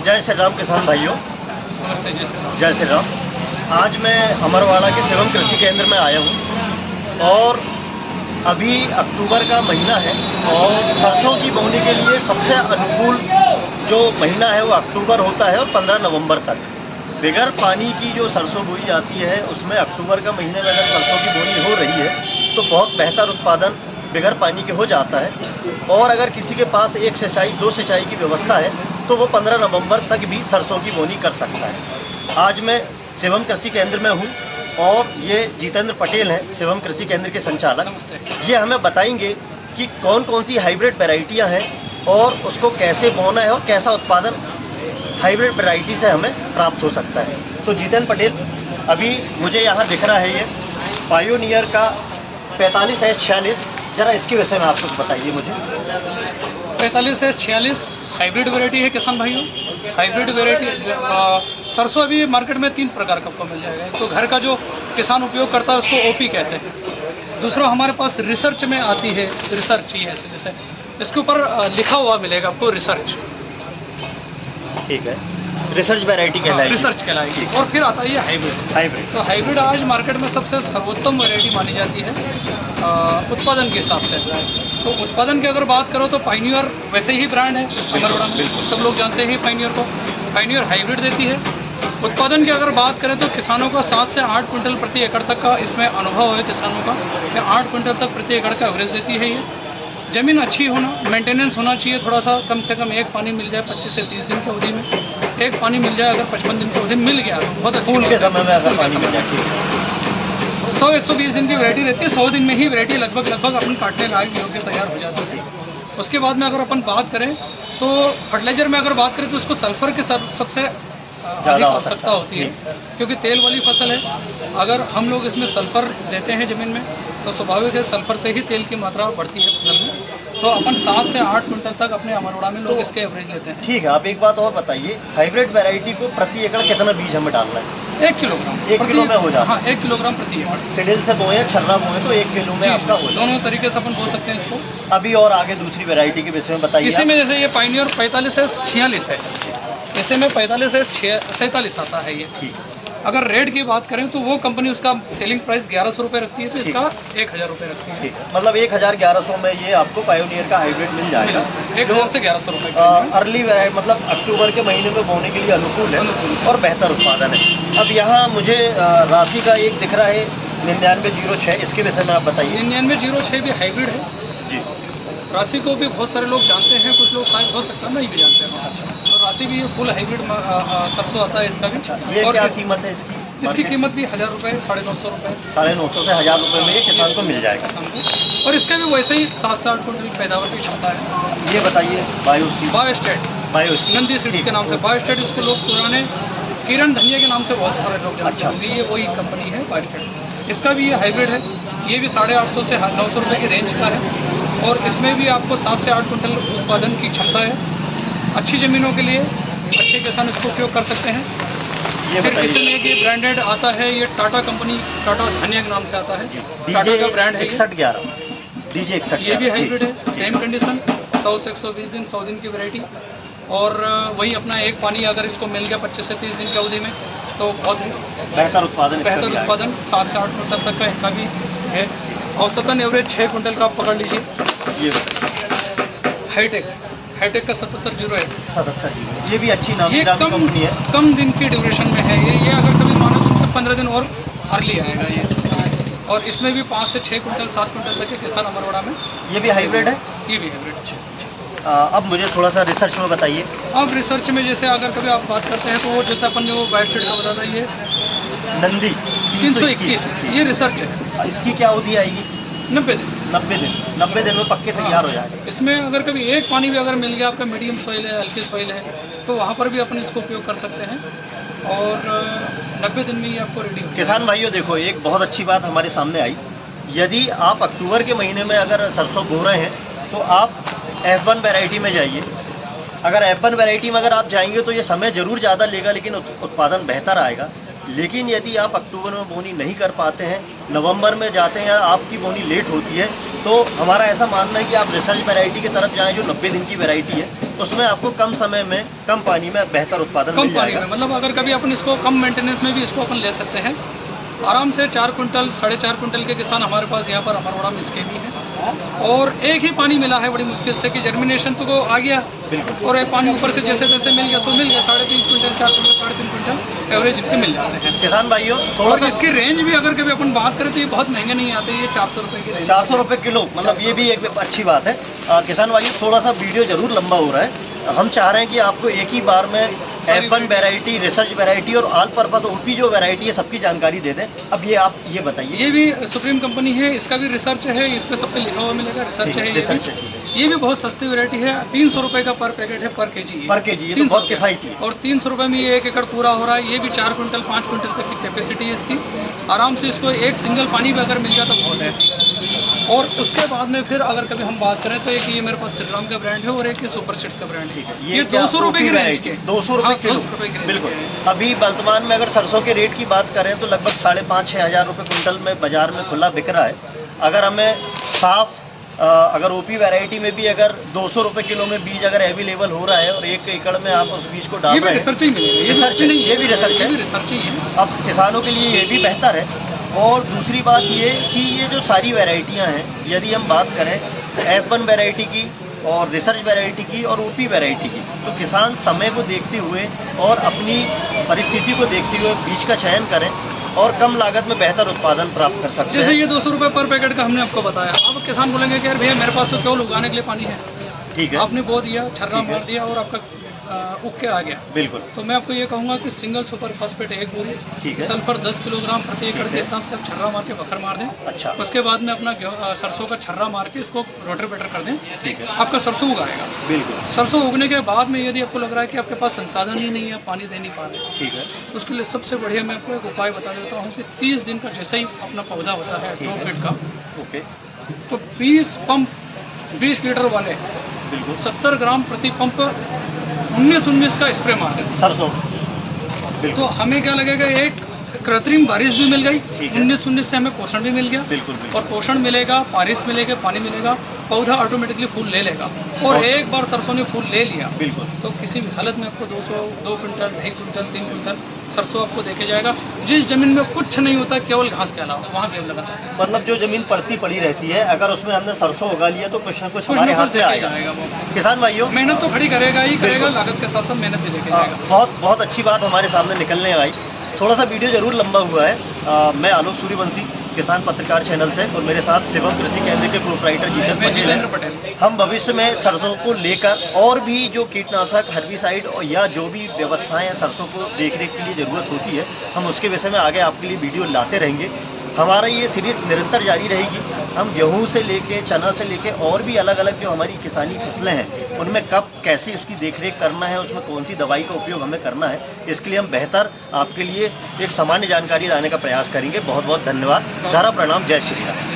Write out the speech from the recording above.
जय श्री राम किसान भाइयों, नमस्ते। जय श्री राम। आज मैं अमरवाड़ा के शिवम कृषि केंद्र में आया हूँ और अभी अक्टूबर का महीना है और सरसों की बोने के लिए सबसे अनुकूल जो महीना है वो अक्टूबर होता है और 15 नवंबर तक। बगैर पानी की जो सरसों बोई जाती है उसमें अक्टूबर का महीने में अगर सरसों की बोनी हो रही है तो बहुत बेहतर उत्पादन बगैर पानी के हो जाता है। और अगर किसी के पास एक सिंचाई दो सिंचाई की व्यवस्था है तो वो 15 नवंबर तक भी सरसों की बोनी कर सकता है। आज मैं शिवम कृषि केंद्र में हूँ और ये जितेंद्र पटेल हैं शिवम कृषि केंद्र के संचालक। ये हमें बताएंगे कि कौन कौन सी हाइब्रिड वैरायटियाँ हैं और उसको कैसे बोना है और कैसा उत्पादन हाइब्रिड वैरायटी से हमें प्राप्त हो सकता है। तो जितेंद्र पटेल, अभी मुझे यहाँ दिख रहा है ये पायोनियर का 45S46, ज़रा इसके विषय में आप कुछ बताइए मुझे। 45S46 हाइब्रिड वैरायटी है किसान भाइयों। हाइब्रिड वैरायटी सरसों अभी मार्केट में 3 प्रकार का आपको मिल जाएगा। एक तो घर का जो किसान उपयोग करता है उसको ओपी कहते हैं। दूसरा हमारे पास रिसर्च में आती है, रिसर्च ही ऐसे जैसे इसके ऊपर लिखा हुआ मिलेगा आपको रिसर्च। ठीक है, रिसर्च वैरायटी कहलाएगी। रिसर्च कहलाएगी। और फिर आता है ये हाइब्रिड। तो हाइब्रिड आज मार्केट में सबसे सर्वोत्तम वैरायटी मानी जाती है उत्पादन के हिसाब से। तो उत्पादन की अगर बात करो तो पायनियर वैसे ही ब्रांड है अमरवाड़ा में, सब लोग जानते हैं पायनियर को। पायनियर हाइब्रिड देती है। उत्पादन की अगर बात करें तो किसानों का 7 से 8 क्विंटल प्रति एकड़ तक का इसमें अनुभव है किसानों का। या 8 क्विंटल तक प्रति एकड़ का एवरेज देती है ये। ज़मीन अच्छी होना, मेंटेनेंस होना चाहिए थोड़ा सा, कम से कम एक पानी मिल जाए 25 से 30 दिन की अवधि में। एक पानी मिल जाए अगर 55 दिन की अवधि मिल गया तो बहुत अच्छी फूल के समय में अगर पानी मिल जाए। 100-120 दिन की वैरायटी रहती है। 100 दिन में ही वैरायटी लगभग अपन काटने लायक योग्य तैयार हो जाती है। उसके बाद में अगर अपन बात करें तो फर्टिलाइजर में अगर बात करें तो उसको सल्फर के सबसे अधिक आवश्यकता होती है, क्योंकि तेल वाली फसल है। अगर हम लोग इसमें सल्फर देते हैं ज़मीन में तो स्वाभाविक है सल्फर से ही तेल की मात्रा बढ़ती है फसल में। तो अपन 7 से 8 क्विंटल तक अपने अमरवाड़ा में लोग इसके एवरेज लेते हैं। ठीक है, आप एक बात और बताइए, हाइब्रिड वैरायटी को प्रति एकड़ कितना बीज हमें डालना है? 1 किलोग्राम। 1 किलो में हो जाता है? हाँ, 1 किलोग्राम प्रति एकड़। सिडिल से बोए छर्रा बोए तो 1 किलो में आपका हो जाए। दोनों तरीके से अपन बो सकते हैं इसको। अभी और आगे दूसरी वैरायटी के विषय में बताइए। इसी में जैसे ये पायनियर 45S46 है, इसे में 45S47 आता है ये। ठीक है। अगर रेट की बात करें तो वो कंपनी उसका सेलिंग प्राइस 1100 रुपये रखती है, तो इसका 1000 रुपये रखती है। ठीक है, मतलब 1100 में ये आपको पायोनियर का हाइब्रिड मिल जाएगा। 1000 से 1100 रुपये। अर्ली वैरायटी मतलब अक्टूबर के महीने में बोने के लिए अनुकूल है और बेहतर उत्पादन है। अब यहाँ मुझे राशि का एक दिख रहा है 9906, इसके विषय में आप बताइए। 9906 भी हाइब्रिड है जी। राशि को भी बहुत सारे लोग जानते हैं, कुछ लोग शायद हो सकता है नहीं भी जानते हैं। तो राशि भी फुल हाइब्रिड सरसों आता है इसका भी। ये और क्या कीमत है इसकी? इसकी कीमत भी 1000 रुपये, 950 रुपये। 950 से 1000 रुपये में ये किसान को मिल जाएगा। और इसका भी वैसे ही 7 से 8 क्विंटल पैदावार की क्षमता है। ये बताइए बायोस्टेट नंदी सीड्स के नाम से बायोस्टेट, इसको लोग पुराने किरण धनिया के नाम से बहुत सारे लोग जानते होंगे। ये वही कंपनी है बायोस्टेट। इसका भी ये हाइब्रिड है। ये भी 850 से 900 रुपये की रेंज का है और इसमें भी आपको 7 से 8 क्विंटल उत्पादन की क्षमता है। अच्छी ज़मीनों के लिए अच्छे किसान इसको उपयोग कर सकते हैं। फिर इसमें एक ये ब्रांडेड आता है, ये टाटा कंपनी, टाटा धनिया के नाम से आता है। टाटा का ब्रांड है 6111 DJ 61। ये भी हाइब्रिड है, सेम कंडीशन, 100 से 120 दिन, 100 दिन की वैरायटी। और वही अपना एक पानी अगर इसको मिल गया 25 से 30 दिन की अवधि में तो बहुत बेहतर उत्पादन 7 से 8 क्विंटल तक का इसका भी है। औसतन एवरेज 6 क्विंटल का आप पकड़ लीजिए। ये हाईटेक का 7708। 77, ये भी अच्छी नामी कंपनी है। कम दिन की ड्यूरेशन में है ये अगर कभी मानो तो इससे 15 दिन और अर्ली आएगा ये। और इसमें भी 5 से 6 क्विंटल 7 क्विंटल तक के किसान अमरवाड़ा में। ये भी हाइब्रिड है। ये भी हाइब्रिड। अब मुझे थोड़ा सा रिसर्च में बताइए। अब रिसर्च में जैसे अगर कभी आप बात करते हैं तो वो जैसे अपन जो बायोस्टेट का बता रही है नंदी 321, ये रिसर्च है। इसकी क्या अवधि आएगी? 90 दिन में पक्के तैयार हो जाएगा। इसमें अगर कभी एक पानी भी अगर मिल गया, आपका मीडियम सॉइल है, हल्की सॉइल है, तो वहाँ पर भी अपन इसको उपयोग कर सकते हैं और 90 दिन में ही आपको रेडी हो। किसान भाइयों देखो, एक बहुत अच्छी बात हमारे सामने आई। यदि आप अक्टूबर के महीने में अगर सरसों बो रहे हैं तो आप F1 वैरायटी में जाइए। अगर F1 वैरायटी में अगर आप जाएंगे तो ये समय ज़रूर ज़्यादा लेगा लेकिन उत्पादन बेहतर आएगा। लेकिन यदि आप अक्टूबर में बोनी नहीं कर पाते हैं, नवंबर में जाते हैं या आपकी बोनी लेट होती है, तो हमारा ऐसा मानना है कि आप रिसर्च वैरायटी की तरफ जाएं जो 90 दिन की वैरायटी है। उसमें आपको कम समय में, कम पानी में बेहतर उत्पादन मिल जाएगा। में मतलब अगर कभी अपन इसको कम मेंटेनेंस में भी इसको अपन ले सकते हैं आराम से। 4 कुंटल 4.5 कुंटल के किसान हमारे पास यहाँ पर अमरवाड़ा में इसके भी हैं, और एक ही पानी मिला है बड़ी मुश्किल से कि जर्मिनेशन तो आ गया, और एक पानी ऊपर से जैसे तैसे मिल गया, तो मिल गया 3.5 कुंटल 4 कुंटल 3.5 कुंटल एवरेज इनके मिल जाते हैं। किसान भाइयों थोड़ा सा इसकी रेंज भी अगर कभी अपन बात करें तो ये बहुत महंगे नहीं आते, ये 400 रुपये की रेंज, 400 रुपये किलो, मतलब ये भी एक अच्छी बात है। किसान भाइयों थोड़ा सा वीडियो जरूर लंबा हो रहा है, हम चाह रहे हैं कि आपको एक ही बार में F1 वैरायटी, रिसर्च वैरायटी और ऑल पर्पस ओपी जो वैरायटी है सबकी जानकारी दे दें। अब ये आप ये बताइए। ये भी सुप्रीम कंपनी है, इसका भी रिसर्च है, इस पे सब पे लिखा हुआ मिलेगा, रिसर्च है। ये भी बहुत सस्ती वैरायटी है, 300 रुपये का पर पैकेट है, पर केजी। पर केजी ये तो बहुत किफायती है, और 300 रुपये में ये 1 एकड़ पूरा हो रहा है। ये भी 4 कुंटल 5 कुंटल तक की कैपेसिटी है इसकी, आराम से इसको एक सिंगल पानी भी अगर मिल जाए तो बहुत है। और उसके बाद में फिर अगर कभी हम बात करें तो एक ये मेरे पास श्रीराम का ब्रांड है और एक ये सुपर सीड्स का ब्रांड है। ये 200 रुपये की रेंज के, 200 रुपये किलो। बिल्कुल, अभी वर्तमान में अगर सरसों के रेट की बात करें तो लगभग 5,500-6 हज़ार रुपये कुंटल में बाजार में खुला बिक रहा है। अगर हमें साफ अगर ओपी वैरायटी में भी अगर 200 रुपये किलो में बीज अगर अवेलेबल हो रहा है और 1 एकड़ में आप उस बीज को डाल रहे हैं, रिसर्च ही मिलेगा, ये भी रिसर्च है। अब किसानों के लिए ये भी बेहतर है। और दूसरी बात ये कि ये जो सारी वैरायटियाँ हैं, यदि हम बात करें F1 वैरायटी की और रिसर्च वैरायटी की और ओपी वैरायटी की, तो किसान समय को देखते हुए और अपनी परिस्थिति को देखते हुए बीज का चयन करें और कम लागत में बेहतर उत्पादन प्राप्त कर सकते हैं। जैसे ये 200 रुपये पर पैकेट का हमने आपको बताया, अब किसान बोलेंगे कि यार भैया मेरे पास तो केवल उगाने के लिए पानी है, ठीक है, आपने बो दिया, छर्रा मार दिया और आपका उग के आ गया। बिल्कुल, तो मैं आपको ये कहूँगा कि सिंगल सुपर फास्फेट 1 बोरी, ठीक है, सल्फर 10 किलोग्राम प्रति एकड़ के हिसाब से छर्रा मार के बखर मार दें। अच्छा, उसके बाद में अपना सरसों का छर्रा मार के इसको रोटर बेटर कर दें, ठीक है, आपका सरसों उगाएगा। बिल्कुल, सरसों उगने के बाद में यदि आपको लग रहा है कि आपके पास संसाधन ही नहीं है, पानी दे नहीं पा रहे, ठीक है, उसके लिए सबसे बढ़िया मैं आपको एक उपाय बता देता हूँ कि 30 दिन का जैसे ही अपना पौधा होता है 2 फीट का, ओके, तो 20 पंप 20 लीटर वाले, बिल्कुल, 70 ग्राम प्रति पंप 19-19 का स्प्रे मार दें सरसों। तो हमें क्या लगेगा, एक कृत्रिम बारिश भी मिल गई, 19-19 से हमें पोषण भी मिल गया, बिल्कुल, और पोषण मिलेगा, बारिश मिलेगा, पानी मिलेगा, पौधा ऑटोमेटिकली फूल ले लेगा। और एक बार सरसों ने फूल ले लिया, बिल्कुल, तो किसी भी हालत में आपको 2 कुंटल 2.5 कुंटल 3 कुंटल सरसों आपको देके जाएगा। जिस जमीन में कुछ नहीं होता केवल घास के अलावा, वहाँ गेहूँ लगा सकते हैं। मतलब जो जमीन पड़ती पड़ी रहती है, अगर उसमें हमने सरसों उगा लिया तो कुछ ना कुछ हमारे हाथ में आएगा। किसान भाइयों मेहनत तो खड़ी करेगा ही करेगा, लागत के साथ साथ मेहनत भी देके जाएगा। बहुत अच्छी बात हमारे सामने निकलने आई। थोड़ा सा वीडियो जरूर लंबा हुआ है। मैं आलोक सूर्यवंशी, किसान पत्रकार चैनल से, और मेरे साथ शिवम कृषि केंद्र के प्रोपराइटर जितेंद्र पटेल। हम भविष्य में सरसों को लेकर और भी जो कीटनाशक, हर्बिसाइड और या जो भी व्यवस्थाएं सरसों को देखरेख के लिए ज़रूरत होती है, हम उसके विषय में आगे आपके लिए वीडियो लाते रहेंगे। हमारा ये सीरीज़ निरंतर जारी रहेगी। हम गेहूं से लेके, चना से लेके और भी अलग अलग जो हमारी किसानी फसलें हैं, उनमें कब कैसे उसकी देखरेख करना है, उसमें कौन सी दवाई का उपयोग हमें करना है, इसके लिए हम बेहतर आपके लिए एक सामान्य जानकारी लाने का प्रयास करेंगे। बहुत बहुत धन्यवाद। धारा प्रणाम, जय श्री राम।